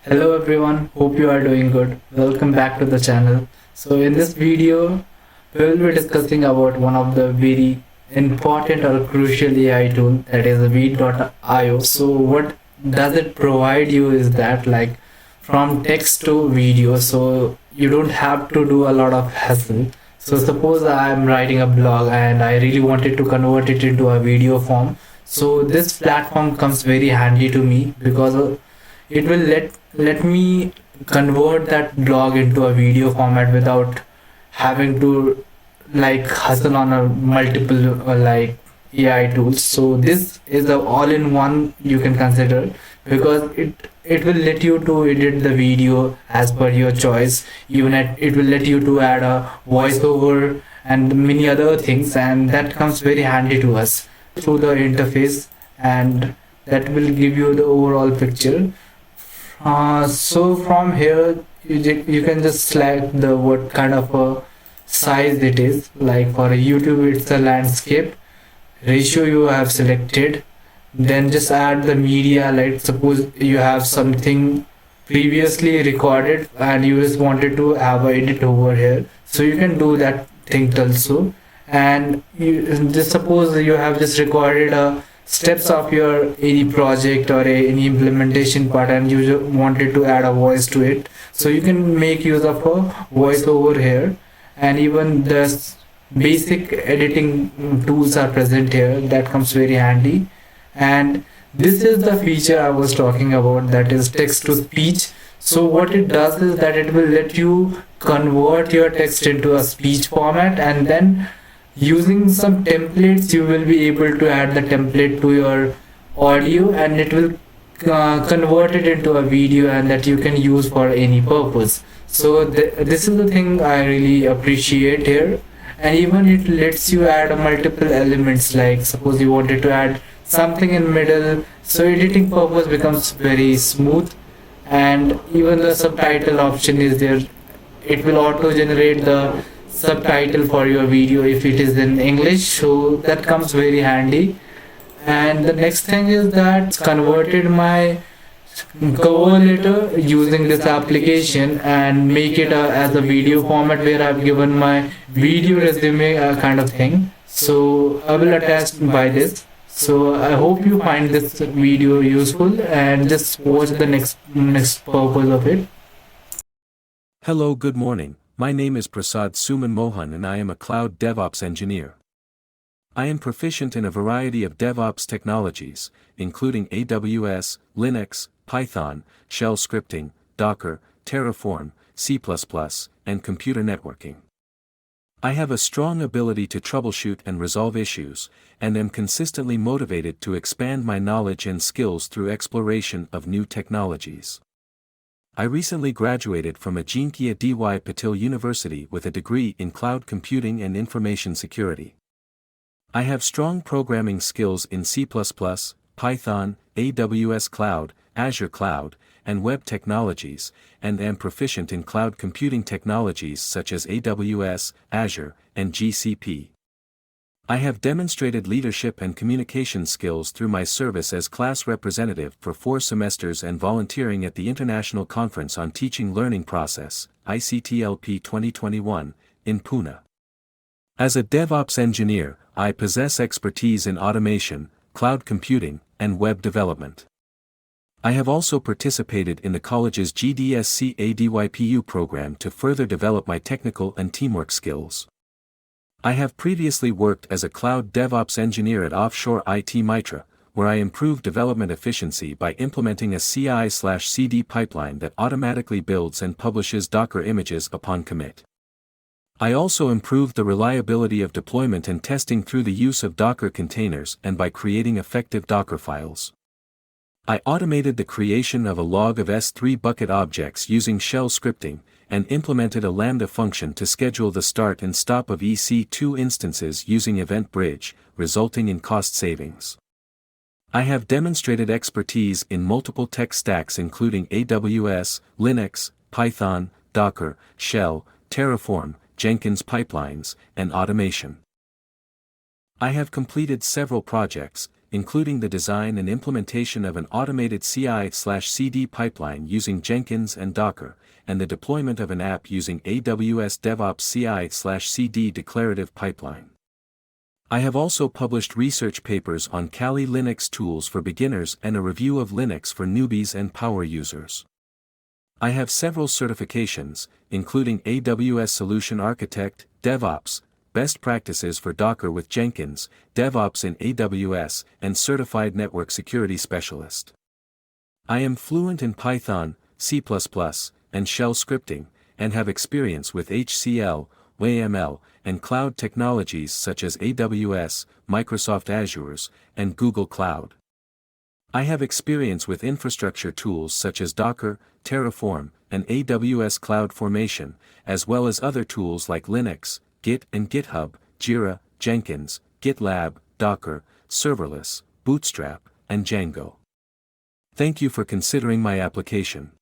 Hello everyone, hope you are doing good. Welcome back to the channel. So in this video, we will be discussing about one of the very important or crucial AI tool, that is Weed.io. So what does it provide you is that, like, from text to video, so you don't have to do a lot of hassle. So suppose I am writing a blog and I really wanted to convert it into a video form. So this platform comes very handy to me because it will let me convert that blog into a video format without having to like hustle on a multiple AI tools. So this is the all-in-one you can consider, because it will let you to edit the video as per your choice. It will let you to add a voiceover and many other things, and that comes very handy to us through the interface, and that will give you the overall picture. So from here you can just select the what kind of a size it is. Like for YouTube it's a landscape ratio you have selected. Then just add the media, like suppose you have something previously recorded and you just wanted to have a edit over here, so you can do that thing also. And you just suppose you have just recorded a steps of your any project or any implementation part, and you wanted to add a voice to it, so you can make use of a voice over here. And even the basic editing tools are present here, that comes very handy. And this is the feature I was talking about, that is text to speech. So what it does is that it will let you convert your text into a speech format, and then using some templates you will be able to add the template to your audio, and it will convert it into a video, and that you can use for any purpose. So this is the thing I really appreciate here. And even it lets you add multiple elements, like suppose you wanted to add something in middle, so editing purpose becomes very smooth. And even the subtitle option is there. It will auto generate the subtitle for your video if it is in English, so that comes very handy. And the next thing is that it's converted my cover letter using this application and make it as a video format, where I've given my video resume kind of thing. So I will attach by this. So I hope you find this video useful, and just watch the next purpose of it. Hello, good morning. My name is Prasad Suman Mohan and I am a cloud DevOps engineer. I am proficient in a variety of DevOps technologies, including AWS, Linux, Python, shell scripting, Docker, Terraform, C++, and computer networking. I have a strong ability to troubleshoot and resolve issues, and am consistently motivated to expand my knowledge and skills through exploration of new technologies. I recently graduated from Ajinkia D.Y. Patil University with a degree in cloud computing and information security. I have strong programming skills in C++, Python, AWS Cloud, Azure Cloud, and web technologies, and am proficient in cloud computing technologies such as AWS, Azure, and GCP. I have demonstrated leadership and communication skills through my service as class representative for 4 semesters and volunteering at the International Conference on Teaching Learning Process, ICTLP 2021, in Pune. As a DevOps engineer, I possess expertise in automation, cloud computing, and web development. I have also participated in the college's GDSC ADYPU program to further develop my technical and teamwork skills. I have previously worked as a cloud DevOps engineer at Offshore IT Mitra, where I improved development efficiency by implementing a CI/CD pipeline that automatically builds and publishes Docker images upon commit. I also improved the reliability of deployment and testing through the use of Docker containers and by creating effective Docker files. I automated the creation of a log of S3 bucket objects using shell scripting, and implemented a Lambda function to schedule the start and stop of EC2 instances using Event Bridge, resulting in cost savings. I have demonstrated expertise in multiple tech stacks including AWS, Linux, Python, Docker, Shell, Terraform, Jenkins pipelines, and automation. I have completed several projects, including the design and implementation of an automated CI/CD pipeline using Jenkins and Docker, and the deployment of an app using AWS DevOps CI/CD declarative pipeline. I have also published research papers on Kali Linux tools for beginners and a review of Linux for newbies and power users. I have several certifications, including AWS Solution Architect, DevOps, Best Practices for Docker with Jenkins, DevOps in AWS, and Certified Network Security Specialist. I am fluent in Python, C++, and shell scripting, and have experience with HCL, YAML, and cloud technologies such as AWS, Microsoft Azure's, and Google Cloud. I have experience with infrastructure tools such as Docker, Terraform, and AWS CloudFormation, as well as other tools like Linux, Git and GitHub, Jira, Jenkins, GitLab, Docker, Serverless, Bootstrap, and Django. Thank you for considering my application.